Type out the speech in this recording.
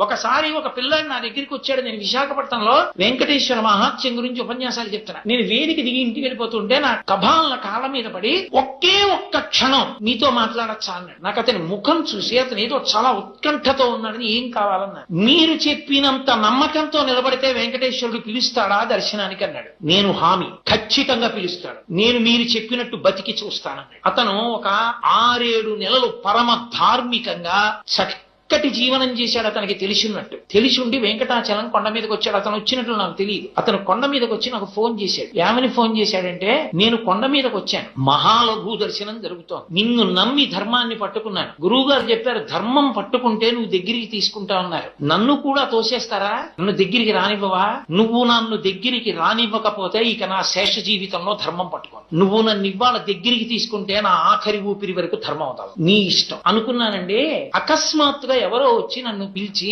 ఒకసారి ఒక పిల్లాడు నా దగ్గరికి వచ్చాడు. నేను విశాఖపట్నంలో వెంకటేశ్వర మహాత్యం గురించి ఉపన్యాసాలు చెప్తున్నా. నేను వేదిక దిగి ఇంటికి వెళ్ళిపోతుంటే నా కబాలన కాళ్ళ మీద పడి ఒకే ఒక్క క్షణం మీతో మాట్లాడచ్చా అన్నాడు. నాకు అతని ముఖం చూసి అతను ఏదో చాలా ఉత్కంఠతో ఉన్నాడని, ఏం కావాలన్నా. మీరు చెప్పినంత నమ్మకంతో నిలబడితే వెంకటేశ్వరుడు పిలుస్తాడా దర్శనానికి అన్నాడు. నేను హామీ, ఖచ్చితంగా పిలుస్తాడు. నేను మీరు చెప్పినట్టు బతికి చూస్తానన్నాడు. అతను ఒక 6-7 నెలలు పరమ ధార్మికంగా చక్కటి జీవనం చేశాడు. అతనికి తెలిసినట్టు తెలిసి వెంకటాచలం కొండ మీదకి వచ్చాడు. అతను వచ్చినట్లు నాకు తెలియదు. అతను కొండ మీదకి వచ్చి నాకు ఫోన్ చేశాడు. ఏమని ఫోన్ చేశాడంటే, నేను కొండ మీదకి వచ్చాను, మహాలఘు దర్శనం జరుగుతోంది, నిన్ను నమ్మి ధర్మాన్ని పట్టుకున్నాను, గురువు గారు చెప్పారు ధర్మం పట్టుకుంటే నువ్వు దగ్గరికి తీసుకుంటా ఉన్నారు, నన్ను కూడా తోసేస్తారా, నన్ను దగ్గరికి రానివ్వవా, నువ్వు నన్ను దగ్గరికి రానివ్వకపోతే ఇక నా శేష జీవితంలో ధర్మం పట్టుకోను, నువ్వు నన్ను ఇవాళ దగ్గరికి తీసుకుంటే నా ఆఖరి ఊపిరి వరకు ధర్మం అవుతావు, నీ ఇష్టం అనుకున్నానండి. అకస్మాత్తుగా ఎవరో వచ్చి నన్ను పిలిచి